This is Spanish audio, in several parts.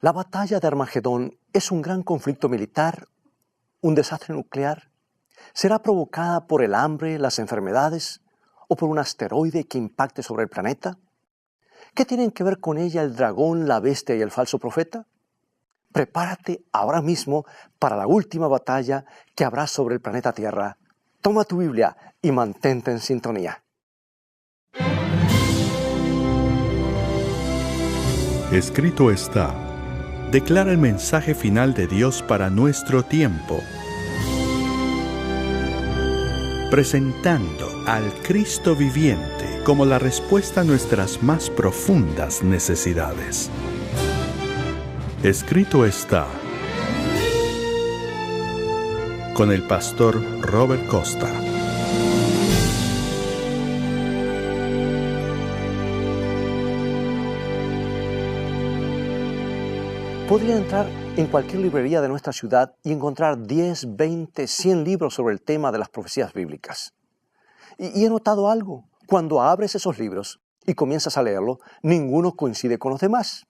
¿La batalla de Armagedón es un gran conflicto militar, un desastre nuclear? ¿Será provocada por el hambre, las enfermedades o por un asteroide que impacte sobre el planeta? ¿Qué tienen que ver con ella el dragón, la bestia y el falso profeta? Prepárate ahora mismo para la última batalla que habrá sobre el planeta Tierra. Toma tu Biblia y mantente en sintonía. Escrito está: declara el mensaje final de Dios para nuestro tiempo, presentando al Cristo viviente como la respuesta a nuestras más profundas necesidades. Escrito está, con el pastor Robert Costa. Podría entrar en cualquier librería de nuestra ciudad y encontrar 10, 20, 100 libros sobre el tema de las profecías bíblicas. Y he notado algo. Cuando abres esos libros y comienzas a leerlo, ninguno coincide con los demás.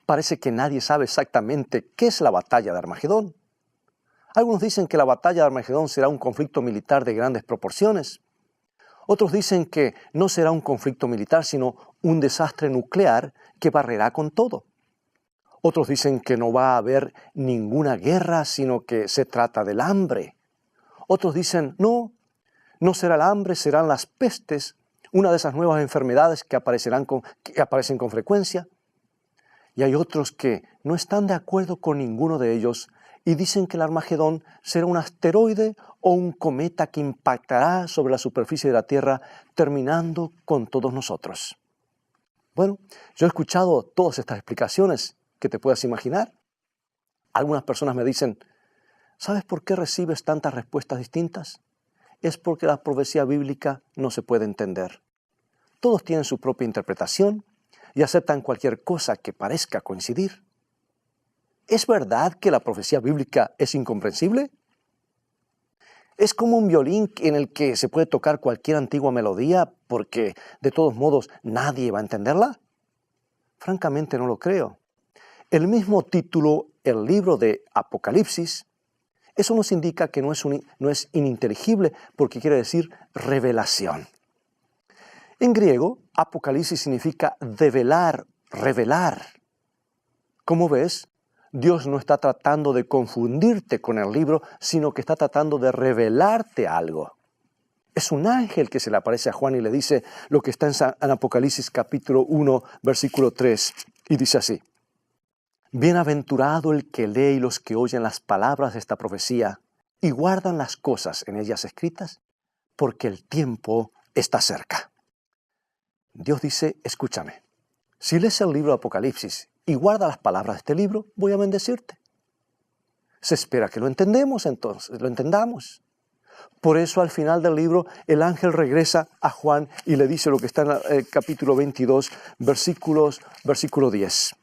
Parece que nadie sabe exactamente qué es la batalla de Armagedón. Algunos dicen que la batalla de Armagedón será un conflicto militar de grandes proporciones. Otros dicen que no será un conflicto militar, sino un desastre nuclear que barrerá con todo. Otros dicen que no va a haber ninguna guerra, sino que se trata del hambre. Otros dicen, no será el hambre, serán las pestes, una de esas nuevas enfermedades que aparecen con frecuencia. Y hay otros que no están de acuerdo con ninguno de ellos y dicen que el Armagedón será un asteroide o un cometa que impactará sobre la superficie de la Tierra, terminando con todos nosotros. Bueno, yo he escuchado todas estas explicaciones que te puedas imaginar. Algunas personas me dicen, ¿sabes por qué recibes tantas respuestas distintas? Es porque la profecía bíblica no se puede entender. Todos tienen su propia interpretación y aceptan cualquier cosa que parezca coincidir. ¿Es verdad que la profecía bíblica es incomprensible? ¿Es como un violín en el que se puede tocar cualquier antigua melodía porque de todos modos nadie va a entenderla? Francamente no lo creo. El mismo título, el libro de Apocalipsis, eso nos indica que no es ininteligible porque quiere decir revelación. En griego, Apocalipsis significa develar, revelar. Como ves, Dios no está tratando de confundirte con el libro, sino que está tratando de revelarte algo. Es un ángel que se le aparece a Juan y le dice lo que está en Apocalipsis capítulo 1, versículo 3, y dice así: Bienaventurado el que lee y los que oyen las palabras de esta profecía y guardan las cosas en ellas escritas, porque el tiempo está cerca. Dios dice, escúchame, si lees el libro de Apocalipsis y guardas las palabras de este libro, voy a bendecirte. Se espera que lo entendamos. Por eso al final del libro el ángel regresa a Juan y le dice lo que está en el capítulo 22, versículo 10.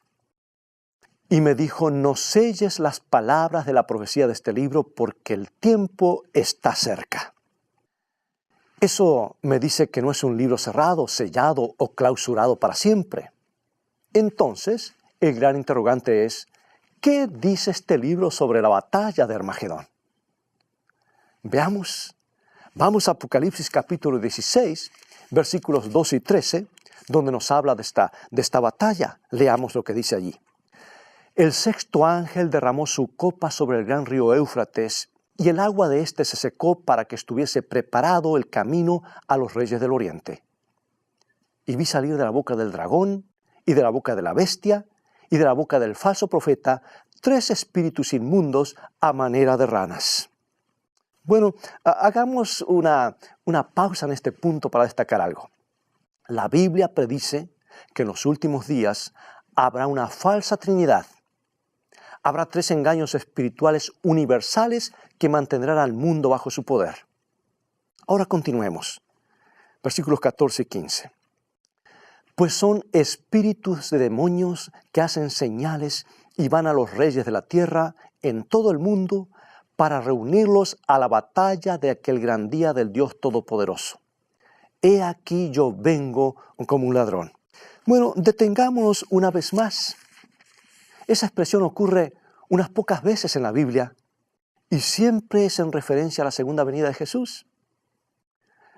Y me dijo, no selles las palabras de la profecía de este libro porque el tiempo está cerca. Eso me dice que no es un libro cerrado, sellado o clausurado para siempre. Entonces, el gran interrogante es, ¿qué dice este libro sobre la batalla de Armagedón? Veamos. Vamos a Apocalipsis capítulo 16, versículos 12 y 13, donde nos habla de esta batalla. Leamos lo que dice allí. El sexto ángel derramó su copa sobre el gran río Éufrates, y el agua de éste se secó para que estuviese preparado el camino a los reyes del oriente. Y vi salir de la boca del dragón, y de la boca de la bestia, y de la boca del falso profeta, 3 espíritus inmundos a manera de ranas. Bueno, hagamos una pausa en este punto para destacar algo. La Biblia predice que en los últimos días habrá una falsa trinidad. Habrá 3 engaños espirituales universales que mantendrán al mundo bajo su poder. Ahora continuemos. Versículos 14 y 15. Pues son espíritus de demonios que hacen señales y van a los reyes de la tierra en todo el mundo para reunirlos a la batalla de aquel gran día del Dios Todopoderoso. He aquí yo vengo como un ladrón. Bueno, detengámonos una vez más. Esa expresión ocurre unas pocas veces en la Biblia y siempre es en referencia a la segunda venida de Jesús.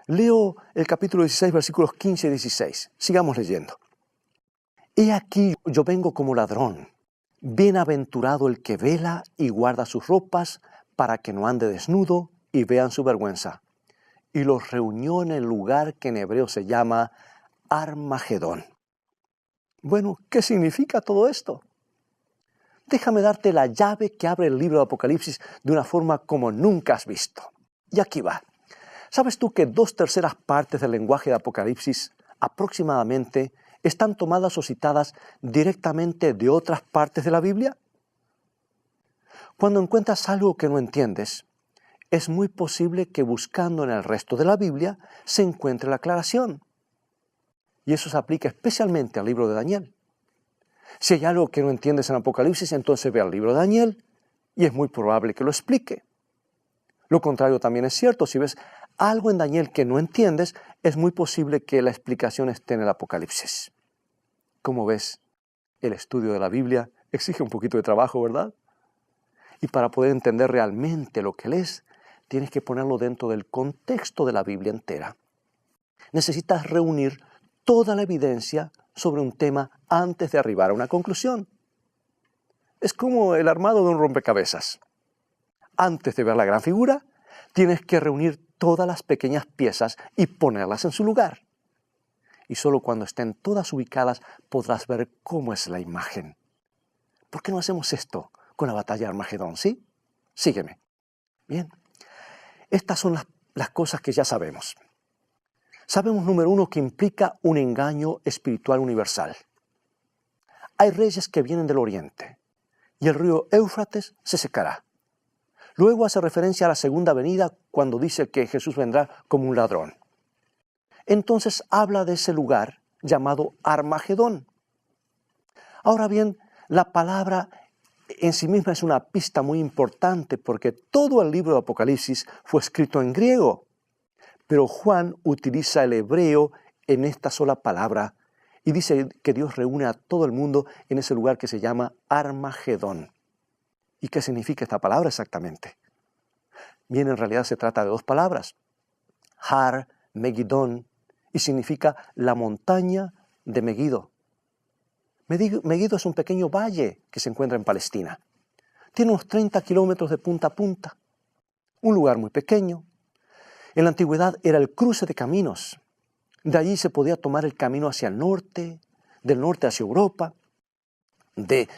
Leo el capítulo 16, versículos 15 y 16. Sigamos leyendo. He aquí yo vengo como ladrón. Bienaventurado el que vela y guarda sus ropas para que no ande desnudo y vean su vergüenza. Y los reunió en el lugar que en hebreo se llama Armagedón. Bueno, ¿qué significa todo esto? Déjame darte la llave que abre el libro de Apocalipsis de una forma como nunca has visto. Y aquí va. ¿Sabes tú que 2/3 partes del lenguaje de Apocalipsis aproximadamente están tomadas o citadas directamente de otras partes de la Biblia? Cuando encuentras algo que no entiendes, es muy posible que buscando en el resto de la Biblia se encuentre la aclaración. Y eso se aplica especialmente al libro de Daniel. Si hay algo que no entiendes en Apocalipsis, entonces ve al libro de Daniel y es muy probable que lo explique. Lo contrario también es cierto. Si ves algo en Daniel que no entiendes, es muy posible que la explicación esté en el Apocalipsis. Como ves, el estudio de la Biblia exige un poquito de trabajo, ¿verdad? Y para poder entender realmente lo que lees, tienes que ponerlo dentro del contexto de la Biblia entera. Necesitas reunir toda la evidencia sobre un tema antes de arribar a una conclusión. Es como el armado de un rompecabezas. Antes de ver la gran figura, tienes que reunir todas las pequeñas piezas y ponerlas en su lugar. Y solo cuando estén todas ubicadas podrás ver cómo es la imagen. ¿Por qué no hacemos esto con la batalla de Armagedón, sí? Sígueme. Bien, estas son las cosas que ya sabemos. Sabemos, número 1, que implica un engaño espiritual universal. Hay reyes que vienen del oriente y el río Éufrates se secará. Luego hace referencia a la segunda venida cuando dice que Jesús vendrá como un ladrón. Entonces habla de ese lugar llamado Armagedón. Ahora bien, la palabra en sí misma es una pista muy importante porque todo el libro de Apocalipsis fue escrito en griego. Pero Juan utiliza el hebreo en esta sola palabra y dice que Dios reúne a todo el mundo en ese lugar que se llama Armagedón. ¿Y qué significa esta palabra exactamente? Bien, en realidad se trata de 2 palabras. Har, Megidón, y significa la montaña de Megido. Megido es un pequeño valle que se encuentra en Palestina. Tiene unos 30 kilómetros de punta a punta. Un lugar muy pequeño. En la antigüedad era el cruce de caminos. De allí se podía tomar el camino hacia el norte, del norte hacia Europa, del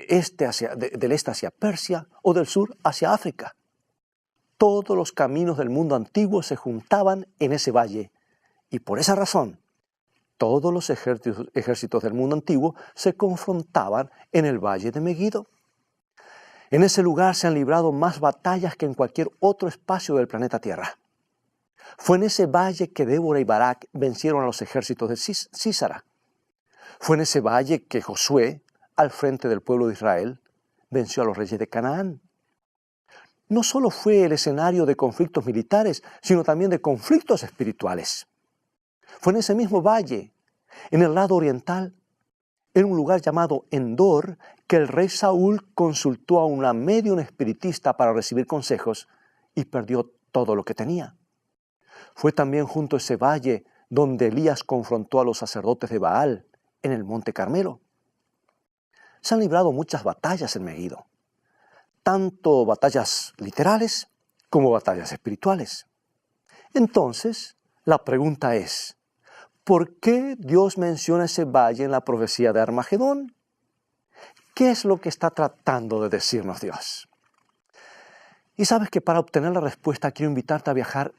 este hacia Persia o del sur hacia África. Todos los caminos del mundo antiguo se juntaban en ese valle y por esa razón todos los ejércitos del mundo antiguo se confrontaban en el valle de Megido. En ese lugar se han librado más batallas que en cualquier otro espacio del planeta Tierra. Fue en ese valle que Débora y Barak vencieron a los ejércitos de Sísara. Fue en ese valle que Josué, al frente del pueblo de Israel, venció a los reyes de Canaán. No solo fue el escenario de conflictos militares, sino también de conflictos espirituales. Fue en ese mismo valle, en el lado oriental, en un lugar llamado Endor, que el rey Saúl consultó a una médium espiritista para recibir consejos y perdió todo lo que tenía. Fue también junto a ese valle donde Elías confrontó a los sacerdotes de Baal en el Monte Carmelo. Se han librado muchas batallas en Megido, tanto batallas literales como batallas espirituales. Entonces, la pregunta es, ¿por qué Dios menciona ese valle en la profecía de Armagedón? ¿Qué es lo que está tratando de decirnos Dios? Y sabes que para obtener la respuesta quiero invitarte a viajar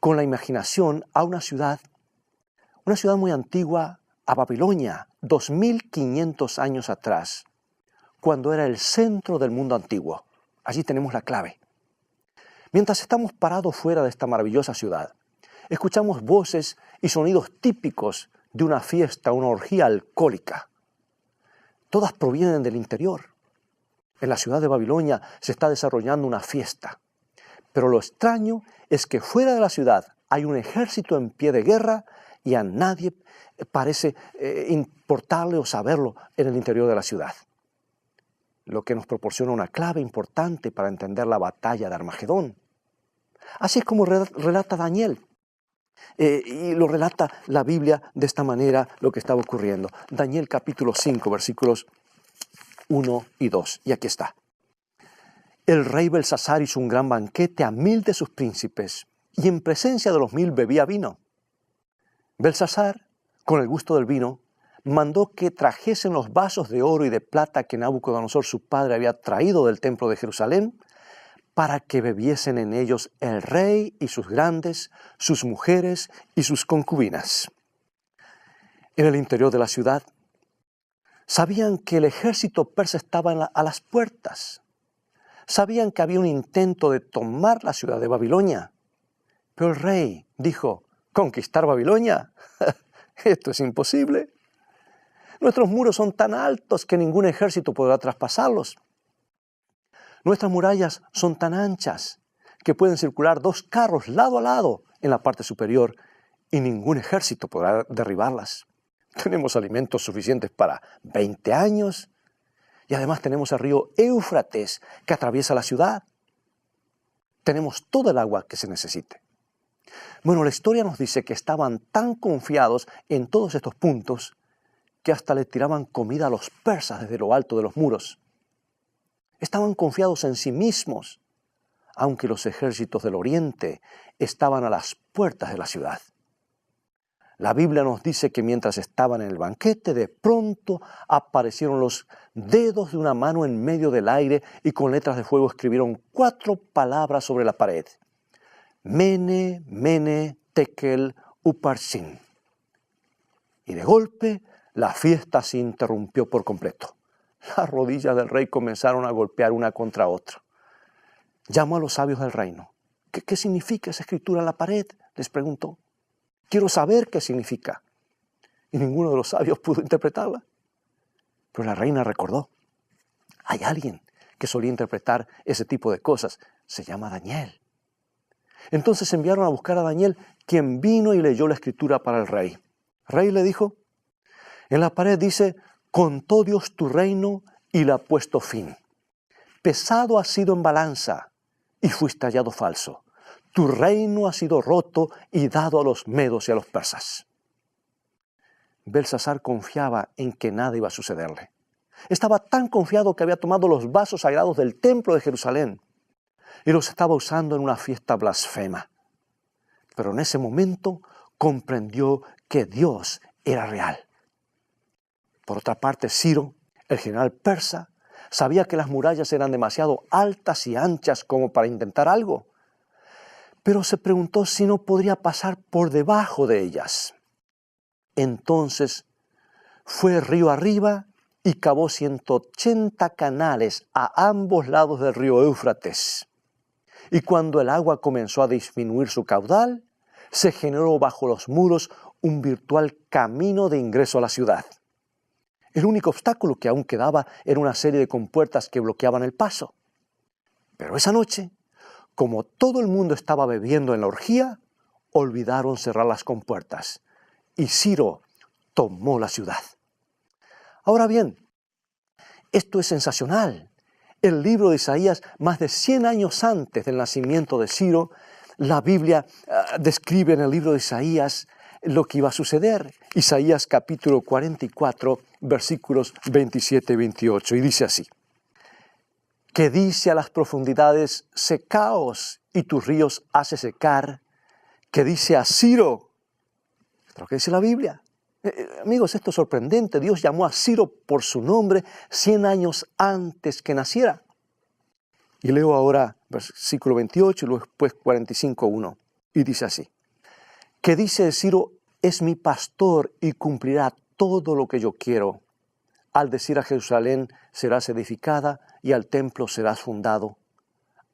con la imaginación a una ciudad muy antigua, a Babilonia, 2500 años atrás, cuando era el centro del mundo antiguo. Allí tenemos la clave. Mientras estamos parados fuera de esta maravillosa ciudad, escuchamos voces y sonidos típicos de una fiesta, una orgía alcohólica. Todas provienen del interior. En la ciudad de Babilonia se está desarrollando una fiesta. Pero lo extraño es que fuera de la ciudad hay un ejército en pie de guerra y a nadie parece importarle o saberlo en el interior de la ciudad. lo que nos proporciona una clave importante para entender la batalla de Armagedón. Así es como relata Daniel. Y lo relata la Biblia de esta manera lo que estaba ocurriendo. Daniel capítulo 5, versículos 1 y 2. Y aquí está. El rey Belsasar hizo un gran banquete a 1000 de sus príncipes, y en presencia de los 1000 bebía vino. Belsasar, con el gusto del vino, mandó que trajesen los vasos de oro y de plata que Nabucodonosor su padre había traído del templo de Jerusalén, para que bebiesen en ellos el rey y sus grandes, sus mujeres y sus concubinas. En el interior de la ciudad, sabían que el ejército persa estaba a las puertas. Sabían que había un intento de tomar la ciudad de Babilonia. Pero el rey dijo, ¿conquistar Babilonia? Esto es imposible. Nuestros muros son tan altos que ningún ejército podrá traspasarlos. Nuestras murallas son tan anchas que pueden circular 2 carros lado a lado en la parte superior y ningún ejército podrá derribarlas. Tenemos alimentos suficientes para 20 años y además tenemos el río Éufrates que atraviesa la ciudad. Tenemos todo el agua que se necesite. Bueno, la historia nos dice que estaban tan confiados en todos estos puntos que hasta le tiraban comida a los persas desde lo alto de los muros. Estaban confiados en sí mismos, aunque los ejércitos del oriente estaban a las puertas de la ciudad. La Biblia nos dice que mientras estaban en el banquete, de pronto aparecieron los dedos de una mano en medio del aire y con letras de fuego escribieron 4 palabras sobre la pared. Mene, mene, tekel, uparsin. Y de golpe, la fiesta se interrumpió por completo. Las rodillas del rey comenzaron a golpear una contra otra. Llamó a los sabios del reino. ¿Qué significa esa escritura en la pared?, les preguntó. Quiero saber qué significa. Y ninguno de los sabios pudo interpretarla. Pero la reina recordó. Hay alguien que solía interpretar ese tipo de cosas. Se llama Daniel. Entonces enviaron a buscar a Daniel, quien vino y leyó la escritura para el rey. El rey le dijo, en la pared dice, contó Dios tu reino y le ha puesto fin. Pesado has sido en balanza y fuiste hallado falso. Tu reino ha sido roto y dado a los medos y a los persas. Belsasar confiaba en que nada iba a sucederle. Estaba tan confiado que había tomado los vasos sagrados del templo de Jerusalén y los estaba usando en una fiesta blasfema. Pero en ese momento comprendió que Dios era real. Por otra parte, Ciro, el general persa, sabía que las murallas eran demasiado altas y anchas como para intentar algo, pero se preguntó si no podría pasar por debajo de ellas. Entonces fue río arriba y cavó 180 canales a ambos lados del río Éufrates. Y cuando el agua comenzó a disminuir su caudal, se generó bajo los muros un virtual camino de ingreso a la ciudad. El único obstáculo que aún quedaba era una serie de compuertas que bloqueaban el paso. Pero esa noche, como todo el mundo estaba bebiendo en la orgía, olvidaron cerrar las compuertas y Ciro tomó la ciudad. Ahora bien, esto es sensacional. El libro de Isaías, más de 100 años antes del nacimiento de Ciro, la Biblia describe en el libro de Isaías lo que iba a suceder. Isaías capítulo 44, versículos 27 y 28, y dice así. Que dice a las profundidades, secaos, y tus ríos hace secar. Que dice a Ciro, ¿esto es lo que dice la Biblia? Amigos, esto es sorprendente. Dios llamó a Ciro por su nombre 100 años antes que naciera. Y leo ahora versículo 28 y después 45:1. Y dice así. Que dice Ciro, es mi pastor y cumplirá todo lo que yo quiero. Al decir a Jerusalén, serás edificada y al templo serás fundado.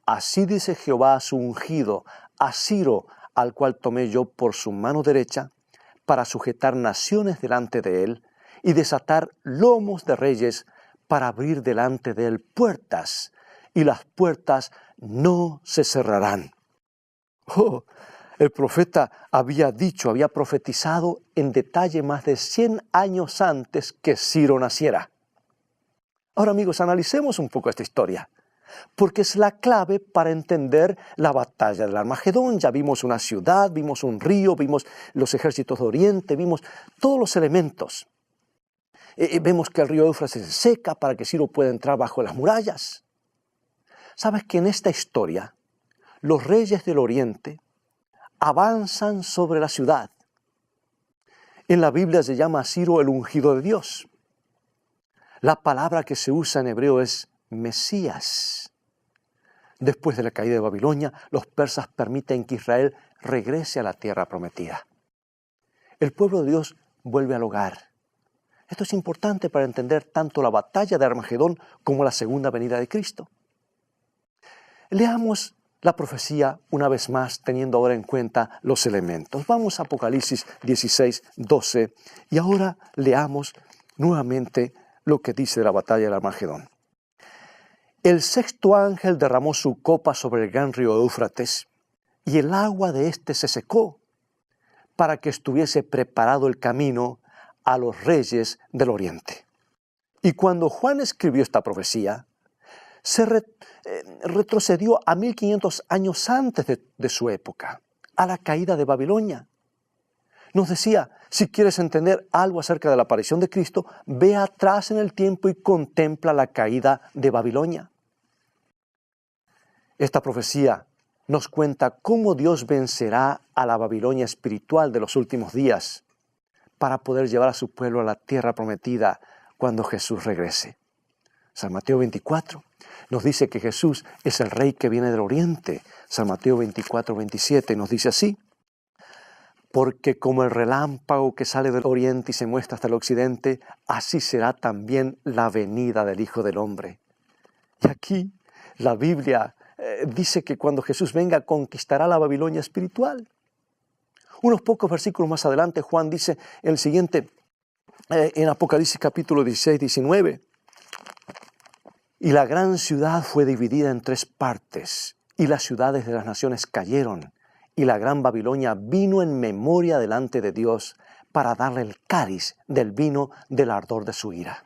Así dice Jehová a su ungido, a Ciro, al cual tomé yo por su mano derecha, para sujetar naciones delante de él y desatar lomos de reyes para abrir delante de él puertas, y las puertas no se cerrarán. Oh, el profeta había profetizado en detalle más de 100 años antes que Ciro naciera. Ahora amigos, analicemos un poco esta historia, porque es la clave para entender la batalla del Armagedón. Ya vimos una ciudad, vimos un río, vimos los ejércitos de Oriente, vimos todos los elementos. Vemos que el río Éufrates se seca para que Ciro pueda entrar bajo las murallas. ¿Sabes que en esta historia los reyes del Oriente avanzan sobre la ciudad? En la Biblia se llama a Ciro el ungido de Dios. La palabra que se usa en hebreo es Mesías. Después de la caída de Babilonia, los persas permiten que Israel regrese a la tierra prometida. El pueblo de Dios vuelve al hogar. Esto es importante para entender tanto la batalla de Armagedón como la segunda venida de Cristo. Leamos la profecía una vez más, teniendo ahora en cuenta los elementos. Vamos a Apocalipsis 16, 12, y ahora leamos nuevamente lo que dice la batalla del Armagedón. El sexto ángel derramó su copa sobre el gran río Éufrates, y el agua de éste se secó, para que estuviese preparado el camino a los reyes del Oriente. Y cuando Juan escribió esta profecía, se retrocedió a 1500 años antes de su época, a la caída de Babilonia. Nos decía, si quieres entender algo acerca de la aparición de Cristo, ve atrás en el tiempo y contempla la caída de Babilonia. Esta profecía nos cuenta cómo Dios vencerá a la Babilonia espiritual de los últimos días para poder llevar a su pueblo a la tierra prometida cuando Jesús regrese. San Mateo 24 nos dice que Jesús es el Rey que viene del Oriente. San Mateo 24, 27 nos dice así: porque como el relámpago que sale del oriente y se muestra hasta el occidente, así será también la venida del Hijo del Hombre. Y aquí la Biblia dice que cuando Jesús venga conquistará la Babilonia espiritual. Unos pocos versículos más adelante Juan dice el siguiente, en Apocalipsis capítulo 16, 19. Y la gran ciudad fue dividida en 3 partes, y las ciudades de las naciones cayeron, y la gran Babilonia vino en memoria delante de Dios para darle el cáliz del vino del ardor de su ira.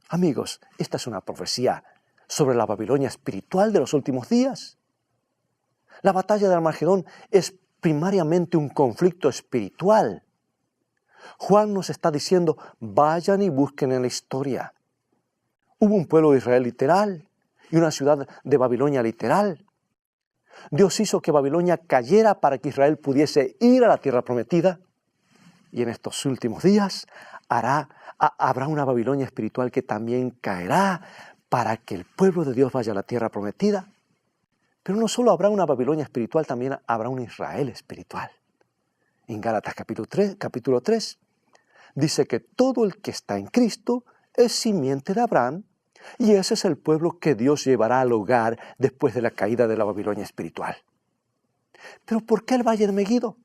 Amigos, esta es una profecía sobre la Babilonia espiritual de los últimos días. La batalla de Armagedón es primariamente un conflicto espiritual. Juan nos está diciendo, vayan y busquen en la historia. Hubo un pueblo de Israel literal y una ciudad de Babilonia literal. Dios hizo que Babilonia cayera para que Israel pudiese ir a la tierra prometida. Y en estos últimos días habrá una Babilonia espiritual que también caerá para que el pueblo de Dios vaya a la tierra prometida. Pero no solo habrá una Babilonia espiritual, también habrá un Israel espiritual. En Gálatas capítulo 3 dice que todo el que está en Cristo es simiente de Abraham, y ese es el pueblo que Dios llevará al hogar después de la caída de la Babilonia espiritual. ¿Pero por qué el valle de Meguido?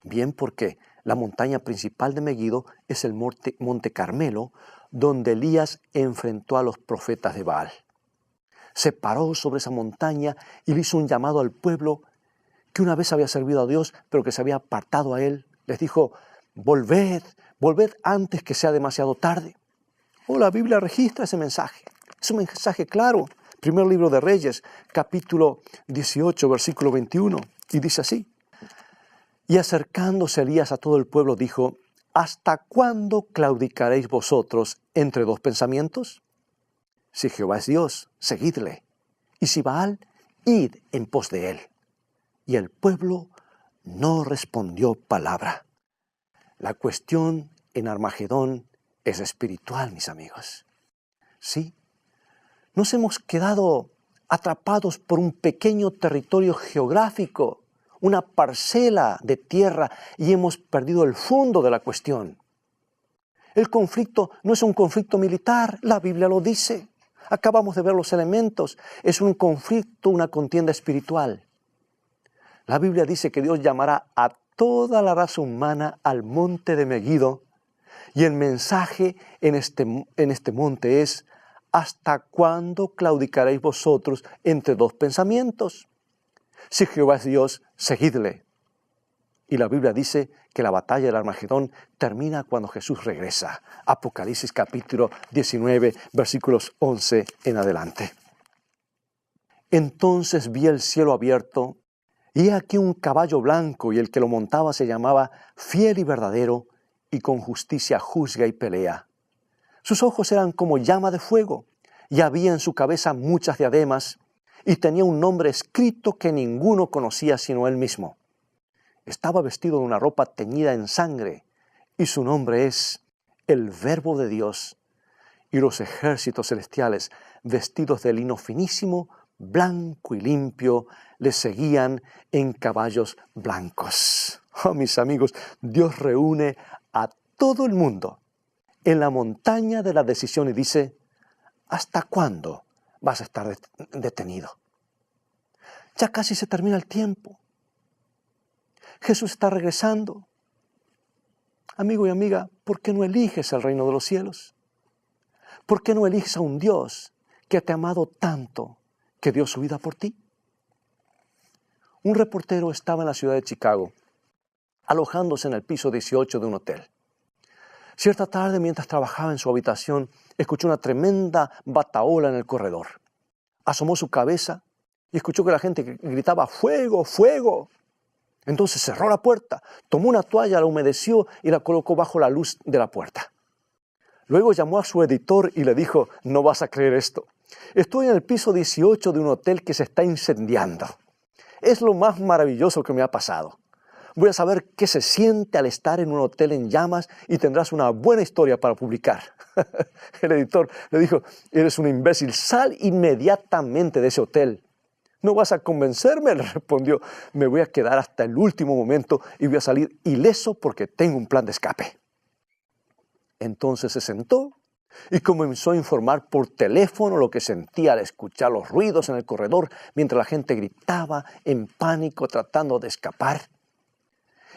Bien, porque la montaña principal de Meguido es el monte Carmelo, donde Elías enfrentó a los profetas de Baal. Se paró sobre esa montaña y le hizo un llamado al pueblo que una vez había servido a Dios, pero que se había apartado a él. Les dijo, volved antes que sea demasiado tarde. La Biblia registra ese mensaje. Es un mensaje claro. Primer libro de Reyes, capítulo 18, versículo 21. Y dice así. Y acercándose Elías a todo el pueblo, dijo, ¿hasta cuándo claudicaréis vosotros entre 2 pensamientos? Si Jehová es Dios, seguidle. Y si Baal, id en pos de él. Y el pueblo no respondió palabra. La cuestión en Armagedón es espiritual, mis amigos. Sí, nos hemos quedado atrapados por un pequeño territorio geográfico, una parcela de tierra, y hemos perdido el fondo de la cuestión. El conflicto no es un conflicto militar, la Biblia lo dice. Acabamos de ver los elementos. Es un conflicto, una contienda espiritual. La Biblia dice que Dios llamará a toda la raza humana al monte de Meguido, y el mensaje en este monte es, ¿hasta cuándo claudicaréis vosotros entre 2 pensamientos? Si Jehová es Dios, seguidle. Y la Biblia dice que la batalla del Armagedón termina cuando Jesús regresa. Apocalipsis capítulo 19, versículos 11 en adelante. Entonces vi el cielo abierto, y he aquí un caballo blanco, y el que lo montaba se llamaba Fiel y Verdadero, y con justicia juzga y pelea. Sus ojos eran como llama de fuego, y había en su cabeza muchas diademas, y tenía un nombre escrito que ninguno conocía sino él mismo. Estaba vestido de una ropa teñida en sangre, y su nombre es el Verbo de Dios. Y los ejércitos celestiales, vestidos de lino finísimo, blanco y limpio, le seguían en caballos blancos. Oh, mis amigos, Dios reúne a todo el mundo en la montaña de la decisión y dice: ¿hasta cuándo vas a estar detenido? Ya casi se termina el tiempo. Jesús está regresando. Amigo y amiga, ¿por qué no eliges el reino de los cielos? ¿Por qué no eliges a un Dios que te ha amado tanto que dio su vida por ti? Un reportero estaba en la ciudad de Chicago, alojándose en el piso 18 de un hotel. Cierta tarde, mientras trabajaba en su habitación, escuchó una tremenda batahola en el corredor. Asomó su cabeza y escuchó que la gente gritaba: ¡fuego, fuego! Entonces cerró la puerta, tomó una toalla, la humedeció y la colocó bajo la luz de la puerta. Luego llamó a su editor y le dijo: no vas a creer esto. Estoy en el piso 18 de un hotel que se está incendiando. Es lo más maravilloso que me ha pasado. Voy a saber qué se siente al estar en un hotel en llamas y tendrás una buena historia para publicar. El editor le dijo: eres un imbécil, sal inmediatamente de ese hotel. No vas a convencerme, le respondió. Me voy a quedar hasta el último momento y voy a salir ileso porque tengo un plan de escape. Entonces se sentó y comenzó a informar por teléfono lo que sentía al escuchar los ruidos en el corredor mientras la gente gritaba en pánico tratando de escapar.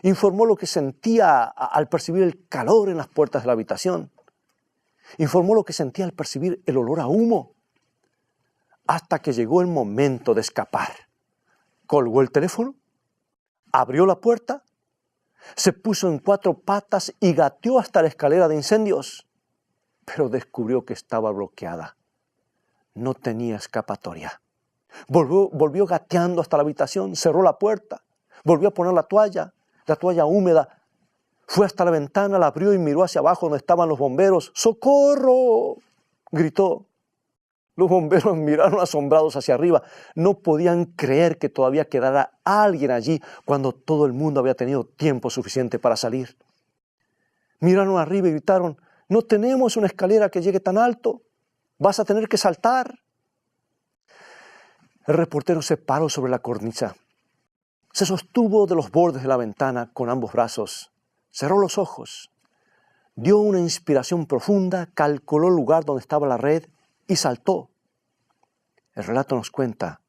Informó lo que sentía al percibir el calor en las puertas de la habitación. Informó lo que sentía al percibir el olor a humo. Hasta que llegó el momento de escapar. Colgó el teléfono, abrió la puerta, se puso en 4 patas y gateó hasta la escalera de incendios. Pero descubrió que estaba bloqueada. No tenía escapatoria. Volvió gateando hasta la habitación, cerró la puerta, volvió a poner la toalla húmeda. Fue hasta la ventana, la abrió y miró hacia abajo donde estaban los bomberos. ¡Socorro!, gritó. Los bomberos miraron asombrados hacia arriba. No podían creer que todavía quedara alguien allí cuando todo el mundo había tenido tiempo suficiente para salir. Miraron arriba y gritaron: no tenemos una escalera que llegue tan alto. Vas a tener que saltar. El reportero se paró sobre la cornisa. Se sostuvo de los bordes de la ventana con ambos brazos. Cerró los ojos. Dio una inspiración profunda, calculó el lugar donde estaba la red y saltó. El relato nos cuenta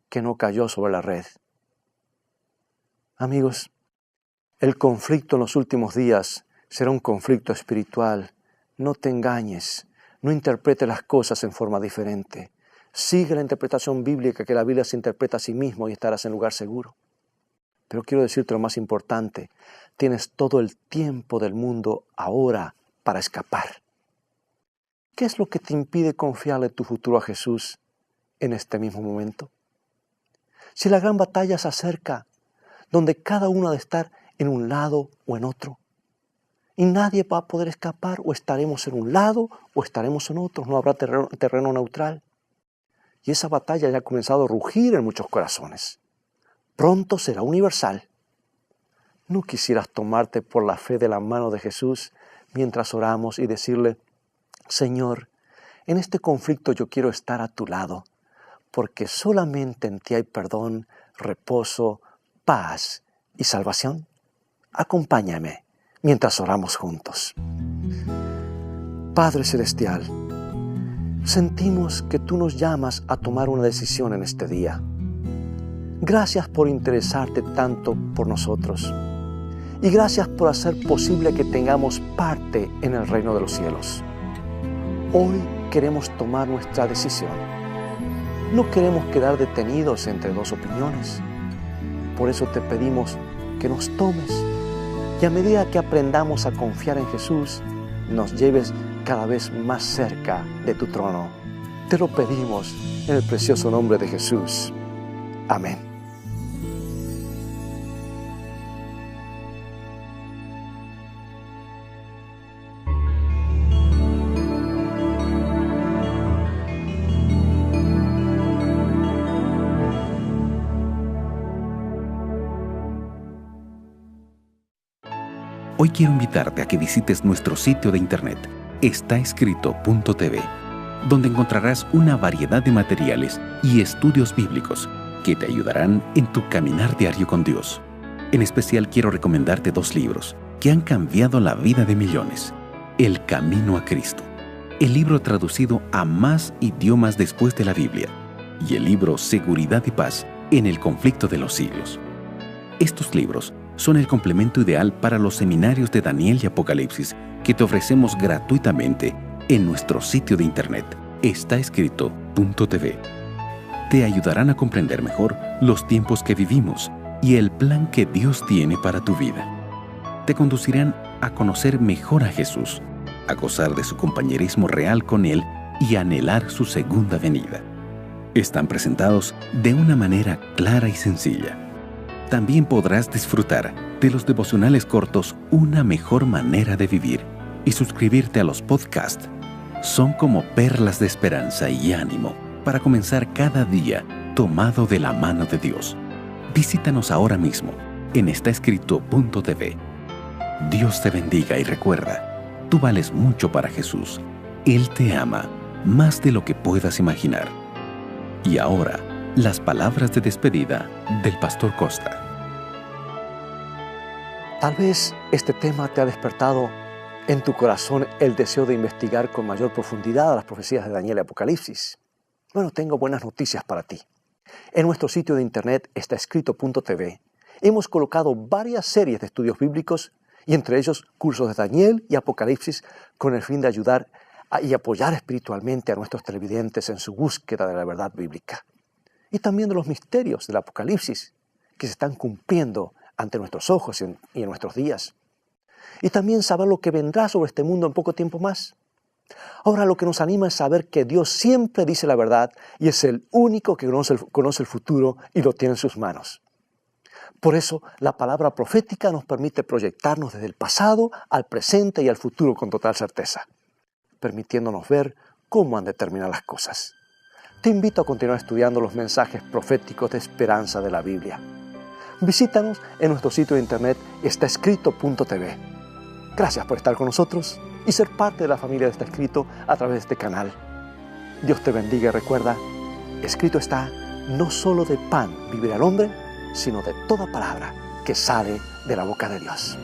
que no cayó sobre la red. Amigos, el conflicto en los últimos días será un conflicto espiritual. No te engañes, no interpretes las cosas en forma diferente. Sigue la interpretación bíblica, que la Biblia se interpreta a sí mismo, y estarás en lugar seguro. Pero quiero decirte lo más importante: tienes todo el tiempo del mundo ahora para escapar. ¿Qué es lo que te impide confiarle tu futuro a Jesús en este mismo momento? Si la gran batalla se acerca, donde cada uno ha de estar en un lado o en otro, y nadie va a poder escapar, o estaremos en un lado o estaremos en otro, no habrá terreno neutral. Y esa batalla ya ha comenzado a rugir en muchos corazones. Pronto será universal. ¿No quisieras tomarte por la fe de la mano de Jesús mientras oramos y decirle: Señor, en este conflicto yo quiero estar a tu lado, porque solamente en ti hay perdón, reposo, paz y salvación? Acompáñame mientras oramos juntos. Padre Celestial, sentimos que tú nos llamas a tomar una decisión en este día. Gracias por interesarte tanto por nosotros. Y gracias por hacer posible que tengamos parte en el reino de los cielos. Hoy queremos tomar nuestra decisión. No queremos quedar detenidos entre 2 opiniones. Por eso te pedimos: que nos tomes y a medida que aprendamos a confiar en Jesús, nos lleves cada vez más cerca de tu trono. Te lo pedimos en el precioso nombre de Jesús. Amén. Hoy quiero invitarte a que visites nuestro sitio de internet, estaescrito.tv, donde encontrarás una variedad de materiales y estudios bíblicos que te ayudarán en tu caminar diario con Dios. En especial quiero recomendarte 2 libros que han cambiado la vida de millones. El Camino a Cristo, el libro traducido a más idiomas después de la Biblia, y el libro Seguridad y Paz en el conflicto de los siglos. Estos libros son el complemento ideal para los seminarios de Daniel y Apocalipsis que te ofrecemos gratuitamente en nuestro sitio de internet, estaescrito.tv. Te ayudarán a comprender mejor los tiempos que vivimos y el plan que Dios tiene para tu vida. Te conducirán a conocer mejor a Jesús, a gozar de su compañerismo real con Él y a anhelar su segunda venida. Están presentados de una manera clara y sencilla. También podrás disfrutar de los devocionales cortos Una mejor manera de vivir y suscribirte a los podcasts. Son como perlas de esperanza y ánimo para comenzar cada día tomado de la mano de Dios. Visítanos ahora mismo en estaescrito.tv. Dios te bendiga y recuerda, tú vales mucho para Jesús. Él te ama más de lo que puedas imaginar. Y ahora, las palabras de despedida del Pastor Costa. Tal vez este tema te ha despertado en tu corazón el deseo de investigar con mayor profundidad las profecías de Daniel y Apocalipsis. Bueno, tengo buenas noticias para ti. En nuestro sitio de internet estaescrito.tv hemos colocado varias series de estudios bíblicos y entre ellos cursos de Daniel y Apocalipsis con el fin de ayudar y apoyar espiritualmente a nuestros televidentes en su búsqueda de la verdad bíblica. Y también de los misterios del Apocalipsis que se están cumpliendo ante nuestros ojos y en nuestros días. Y también saber lo que vendrá sobre este mundo en poco tiempo más. Ahora lo que nos anima es saber que Dios siempre dice la verdad y es el único que conoce el futuro y lo tiene en sus manos. Por eso la palabra profética nos permite proyectarnos desde el pasado al presente y al futuro con total certeza, permitiéndonos ver cómo han de terminar las cosas. Te invito a continuar estudiando los mensajes proféticos de esperanza de la Biblia. Visítanos en nuestro sitio de internet estaescrito.tv. Gracias por estar con nosotros y ser parte de la familia de Está Escrito a través de este canal. Dios te bendiga y recuerda, escrito está, no solo de pan vivirá el hombre, sino de toda palabra que sale de la boca de Dios.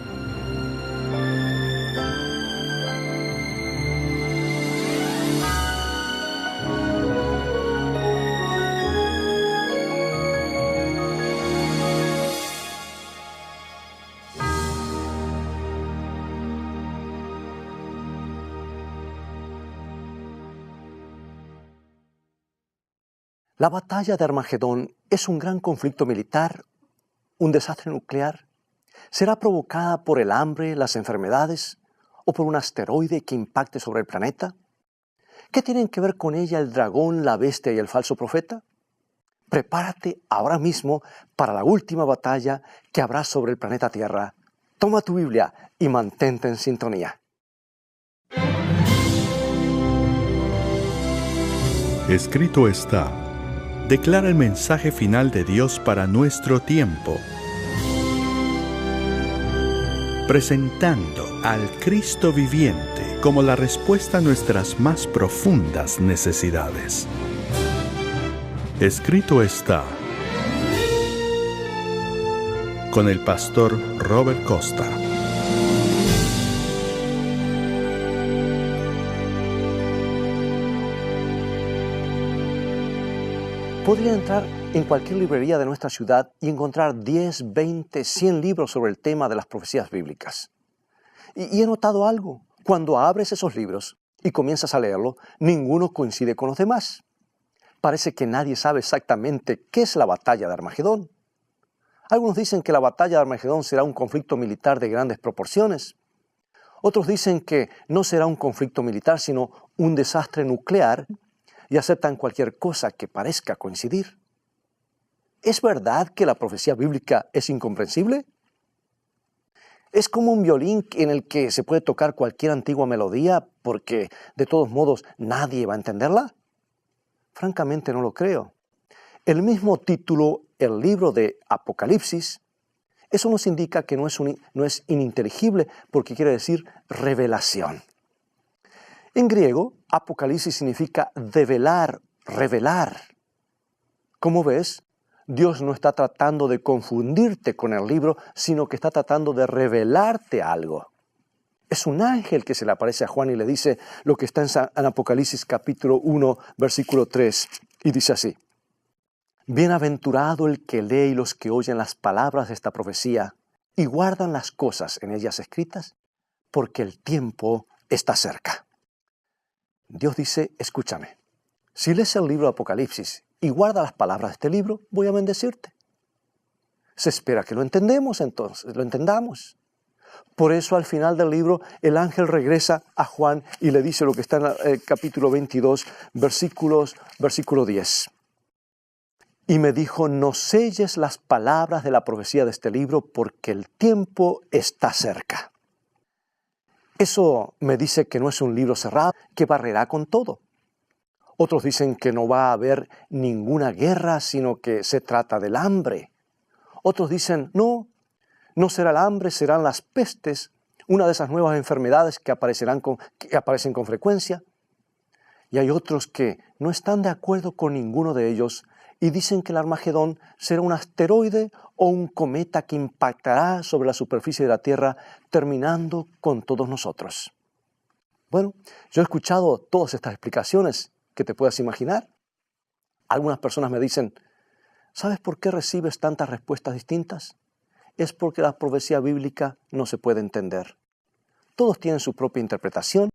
La batalla de Armagedón es un gran conflicto militar, un desastre nuclear. ¿Será provocada por el hambre, las enfermedades o por un asteroide que impacte sobre el planeta? ¿Qué tienen que ver con ella el dragón, la bestia y el falso profeta? Prepárate ahora mismo para la última batalla que habrá sobre el planeta Tierra. Toma tu Biblia y mantente en sintonía. Escrito está. Declara el mensaje final de Dios para nuestro tiempo. Presentando al Cristo viviente como la respuesta a nuestras más profundas necesidades. Escrito está. Con el pastor Robert Costa. Podría entrar en cualquier librería de nuestra ciudad y encontrar 10, 20, 100 libros sobre el tema de las profecías bíblicas. Y he notado algo. Cuando abres esos libros y comienzas a leerlo, ninguno coincide con los demás. Parece que nadie sabe exactamente qué es la batalla de Armagedón. Algunos dicen que la batalla de Armagedón será un conflicto militar de grandes proporciones. Otros dicen que no será un conflicto militar, sino un desastre nuclear, y aceptan cualquier cosa que parezca coincidir. ¿Es verdad que la profecía bíblica es incomprensible? ¿Es como un violín en el que se puede tocar cualquier antigua melodía porque de todos modos nadie va a entenderla? Francamente no lo creo. El mismo título, el libro de Apocalipsis, eso nos indica que no es ininteligible porque quiere decir revelación. En griego, Apocalipsis significa develar, revelar. Como ves, Dios no está tratando de confundirte con el libro, sino que está tratando de revelarte algo. Es un ángel que se le aparece a Juan y le dice lo que está en Apocalipsis capítulo 1, versículo 3, y dice así: Bienaventurado el que lee y los que oyen las palabras de esta profecía y guardan las cosas en ellas escritas, porque el tiempo está cerca. Dios dice, escúchame, si lees el libro de Apocalipsis y guardas las palabras de este libro, voy a bendecirte. Se espera que lo entendamos. Por eso al final del libro el ángel regresa a Juan y le dice lo que está en el capítulo 22, versículo 10. Y me dijo, no selles las palabras de la profecía de este libro porque el tiempo está cerca. Eso me dice que no es un libro cerrado, que barrerá con todo. Otros dicen que no va a haber ninguna guerra, sino que se trata del hambre. Otros dicen, no será el hambre, serán las pestes, una de esas nuevas enfermedades que aparecen con frecuencia. Y hay otros que no están de acuerdo con ninguno de ellos y dicen que el Armagedón será un asteroide o un cometa que impactará sobre la superficie de la Tierra, terminando con todos nosotros. Bueno, yo he escuchado todas estas explicaciones que te puedas imaginar. Algunas personas me dicen, ¿sabes por qué recibes tantas respuestas distintas? Es porque la profecía bíblica no se puede entender. Todos tienen su propia interpretación